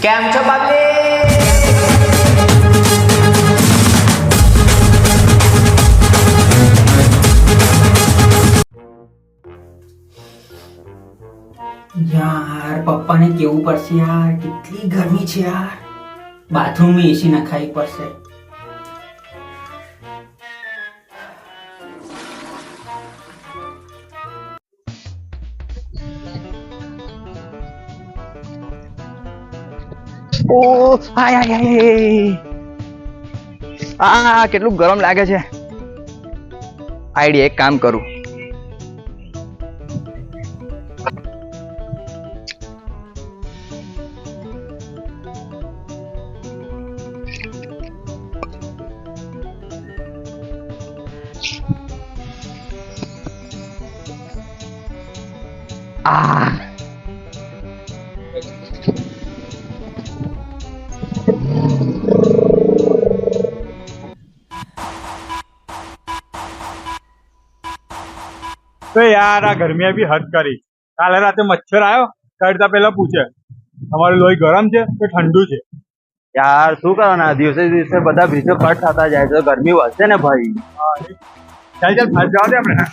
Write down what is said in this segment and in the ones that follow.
કેમ છો પબ્લિક? યાર પપ્પાને કેવું પડશે યાર, કેટલી ગરમી છે યાર. બાથરૂમમાં એસી નખાવી પડશે. ઓ હાય હાય હાય, આ કેટલું ગરમ લાગે છે. આઈડિયા એક કામ કરું. આ તો યાર આ ગરમીએ બી હદ કરી. કાલે રાતે મચ્છર આવ્યો, ચડતા પહેલા પૂછે તમારું લોહી ગરમ છે કે ઠંડુ છે. યાર શું કરવાના, દિવસે દિવસે બધા બ્રિજો કટ થતા જાય છે, ગરમી વધશે ને ભાઈ. ચાલ ચાલ ફાસ જવા દે આપણે.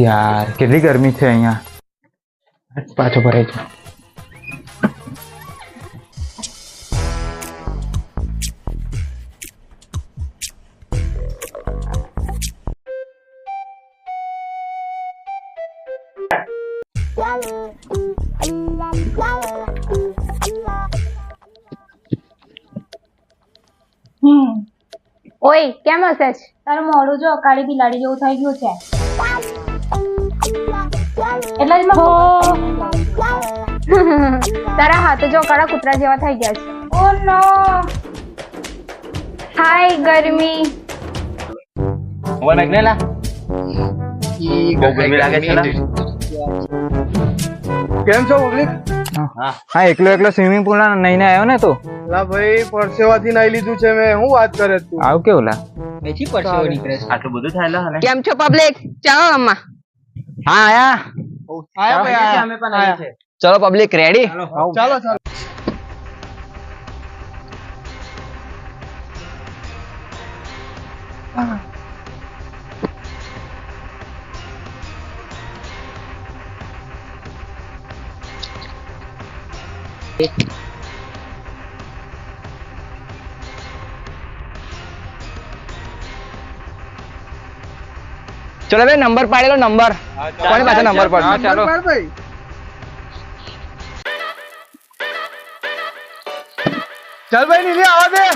યાર કેટલી ગરમી છે અહીંયા. પાછો ભરાય છે. ઓય કેમ હશે છે? તારું મોઢું જો કાળી બિલાડી જેવું થઈ ગયું છે. એટલે જ તારા હાથ જો કાળા કૂતરા જેવા થઈ ગયા છે. ઓ નો, હાય ગરમી. ઓય મેઘનેલા, બહુ ગરમી લાગે છે. કેમ છો પબ્લિક? હા એકલો એકલો સ્વિમિંગ પુલ ના નઈને આવ્યો ને તું. લા ભાઈ પરસેવાથી નાઈ લીધું છે મેં. હું વાત કરે તું? આવ કેવું લા એથી પરસેવો નીકળે છે. આટલું બધું થાય લા. કેમ છો પબ્લિક? ચાલો અમ્મા. હા આયા. આયા ભાઈ અમે પણ આવ્યા છે. ચલો પબ્લિક રેડી. ચાલો ચાલો. ચલો ભાઈ નંબર પાડેલો નંબર. કોની પાસે નંબર પાડો? ચાલો ભાઈ ચાલ ભાઈ નીલી આવા દે.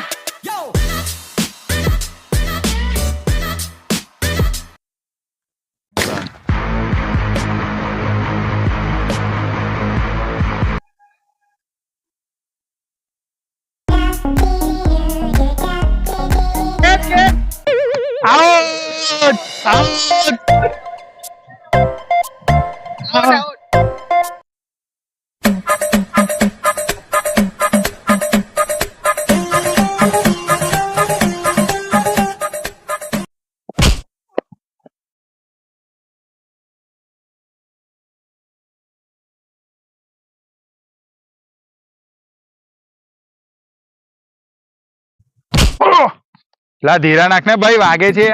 લા ધીરા નાખ ને ભાઈ, વાગે છે.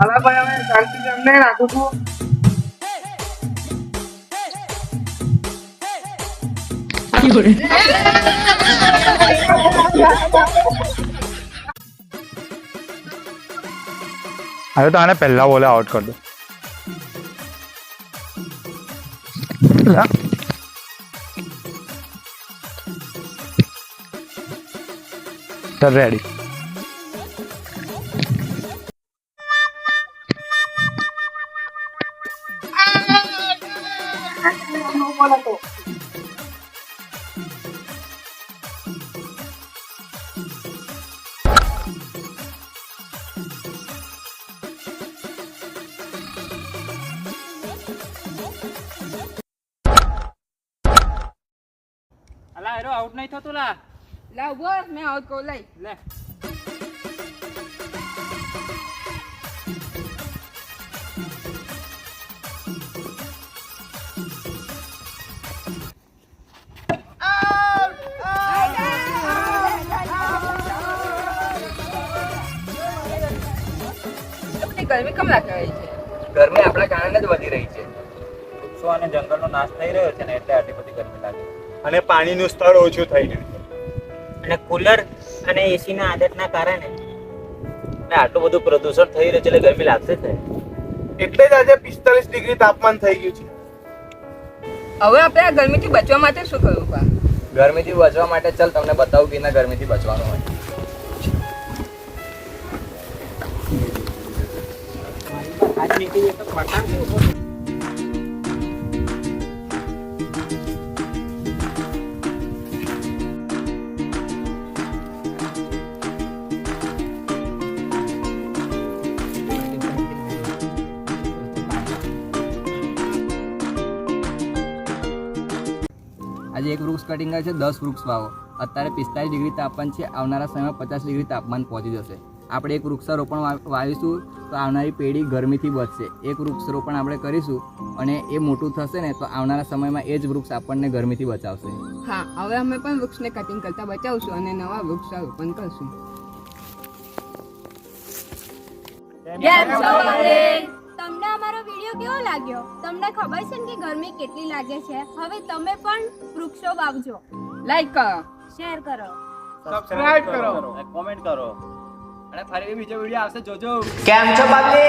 અલા ભાઈ અમે શાંતિ એમને નાખું છું. હવે તો આને પહેલા બોલે આઉટ કર દો. ચલ રેડી. અલા એરો આઉટ નહીં થતો લા. લાવ બોલ, મેં આઉટ કહું લઈ લે આટલી ગરમી કેમ લાગી રહી છે? ગરમી આપણા કારણે જ વધી રહી છે. વૃક્ષો અને જંગલનો નાશ થઈ રહ્યો છે ને એટલે આટલી બધી ગરમી લાગે છે. અને પાણીનું સ્તર ઓછું થઈ રહ્યું છે. અને કુલર અને એસીના આદતના કારણે અને આટલું બધું પ્રદૂષણ થઈ રહ્યું છે એટલે ગરમી લાગશે જ ને. એટલે જ આજે 45 ડિગ્રી તાપમાન થઈ ગયું છે. હવે આપણે આ ગરમીથી બચવા માટે શું કરવું પડે? ગરમીથી બચવા માટે ચાલ તમને બતાવું કે ના ગરમીથી બચવાનું હોય. આજે એક વૃક્ષ કટિંગ કરે છે 10 વૃક્ષ વાવો. અત્યારે 45 ડિગ્રી તાપમાન છે, આવનારા સમયમાં 50 ડિગ્રી તાપમાન પહોંચી જશે. આપણે એક વૃક્ષારોપણ વાવીશું તો આવનારી પેઢી ગરમીથી બચશે. એક વૃક્ષારોપણ આપણે કરીશું અને એ મોટું થશે ને તો આવનારા સમયમાં એ જ વૃક્ષ આપણને ગરમીથી બચાવશે. હા, હવે અમે પણ વૃક્ષને કટિંગ કરતા બચાવશું અને નવા વૃક્ષારોપણ કરશું. તમને અમારો વિડીયો કેવો લાગ્યો? તમને ખબર છે ને કે ગરમી કેટલી લાગે છે? હવે તમે પણ વૃક્ષો વાવજો, લાઈક કરો, શેર કરો. સબસ્ક્રાઇબ કરો, કોમેન્ટ કરો. અને ફરી બીજો વિડીયો આવશે, જોજો. કેમ છો બાપલી?